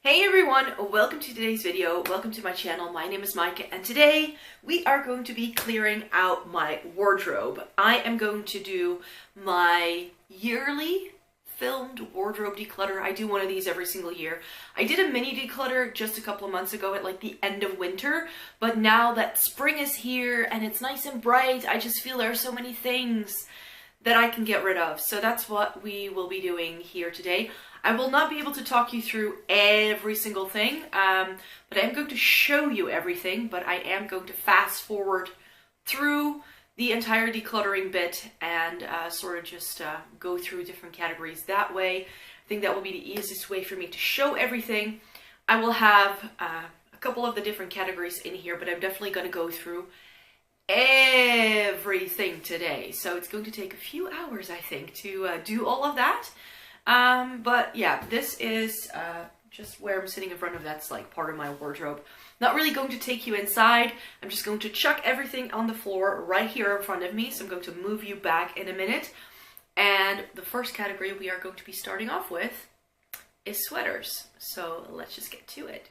Hey everyone, welcome to today's video. Welcome to my channel. My name is Micah and today we are going to be clearing out my wardrobe. I am going to do my yearly filmed wardrobe declutter. I do one of these every single year. I did a mini declutter just a couple of months ago at like the end of winter, but now that spring is here and it's nice and bright, I just feel there are so many things that I can get rid of. So that's what we will be doing here today. I will not be able to talk you through every single thing, but I am going to show you everything, but I am going to fast forward through the entire decluttering bit and sort of just go through different categories that way. I think that will be the easiest way for me to show everything. I will have a couple of the different categories in here, but I'm definitely going to go through everything today. So it's going to take a few hours, I think, to do all of that. But yeah, this is just where I'm sitting in front of. That's like part of my wardrobe. Not really going to take you inside. I'm just going to chuck everything on the floor right here in front of me. So I'm going to move you back in a minute. And the first category we are going to be starting off with is sweaters. So let's just get to it.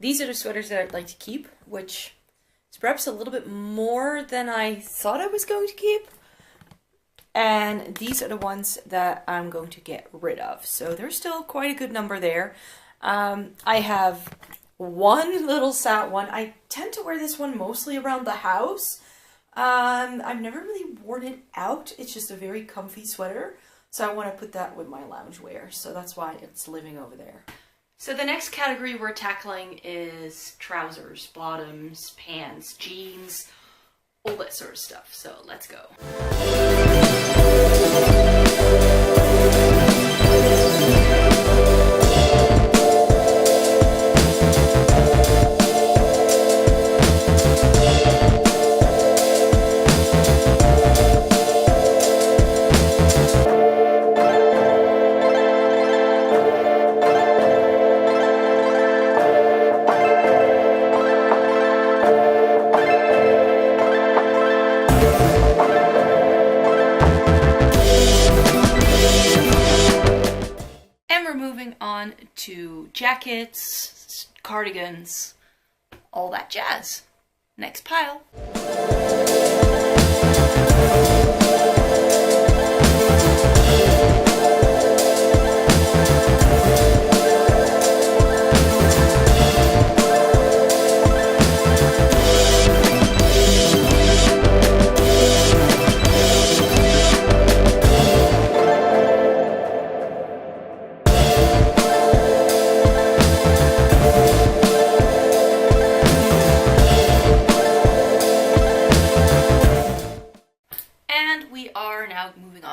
These are the sweaters that I'd like to keep, which is perhaps a little bit more than I thought I was going to keep. And these are the ones that I'm going to get rid of. So there's still quite a good number there. I have one little sat one. I tend to wear this one mostly around the house. I've never really worn it out. It's just a very comfy sweater. So I want to put that with my loungewear. So that's why it's living over there. So the next category we're tackling is trousers, bottoms, pants, jeans, all that sort of stuff. So let's go. To jackets, cardigans, all that jazz. Next pile.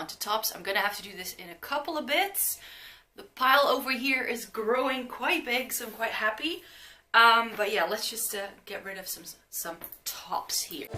To tops. I'm gonna have to do this in a couple of bits. The pile over here is growing quite big, so I'm quite happy. But yeah, let's just get rid of some tops here.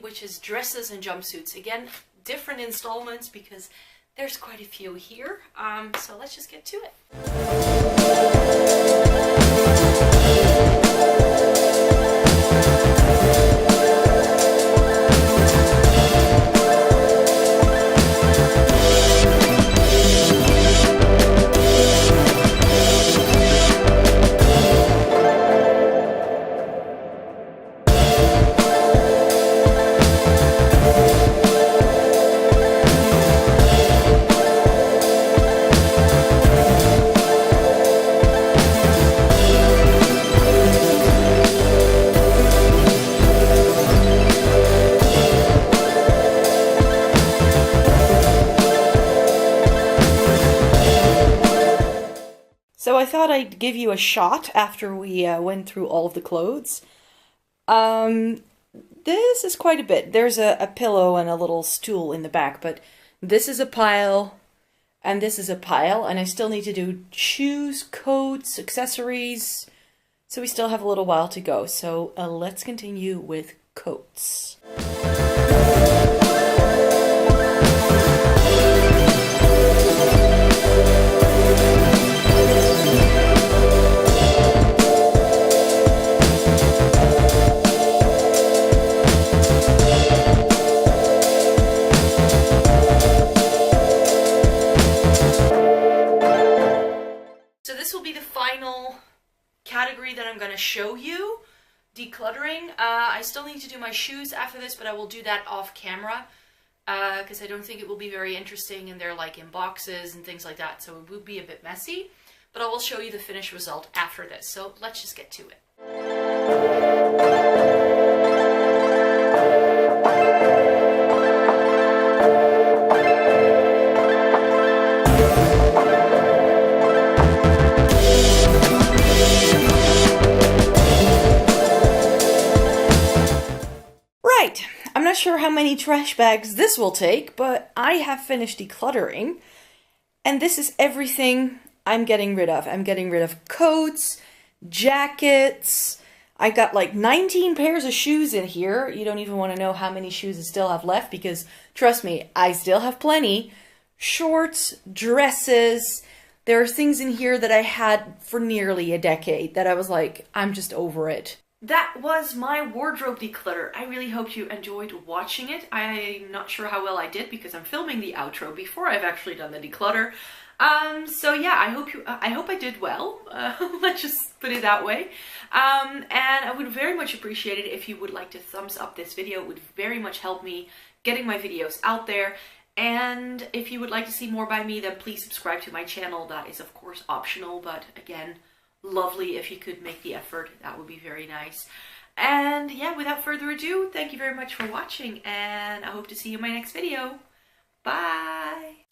Which is dresses and jumpsuits. Again, different installments because there's quite a few here. So let's just get to it. I thought I'd give you a shot after we went through all of the clothes. This is quite a bit. There's a pillow and a little stool in the back, but this is a pile, and this is a pile, and I still need to do shoes, coats, accessories, so we still have a little while to go. So let's continue with coats. So this will be the final category that I'm going to show you, decluttering. I still need to do my shoes after this, but I will do that off camera because I don't think it will be very interesting, and they're like in boxes and things like that, so it would be a bit messy. But I will show you the finished result after this, so let's just get to it. I'm not sure how many trash bags this will take, but I have finished decluttering, and this is everything I'm getting rid of. I'm getting rid of coats, jackets. I got like 19 pairs of shoes in here. You don't even want to know how many shoes I still have left, because trust me, I still have plenty. Shorts, dresses. There are things in here that I had for nearly a decade that I was like, I'm just over it. That was my wardrobe declutter. I really hope you enjoyed watching it. I'm not sure how well I did because I'm filming the outro before I've actually done the declutter. So yeah, I hope I did well. Let's just put it that way. And I would very much appreciate it if you would like to thumbs up this video. It would very much help me getting my videos out there. And if you would like to see more by me, then please subscribe to my channel. That is of course optional, but again, lovely if you could make the effort. That would be very nice. And yeah, without further ado, thank you very much for watching, and I hope to see you in my next video. Bye!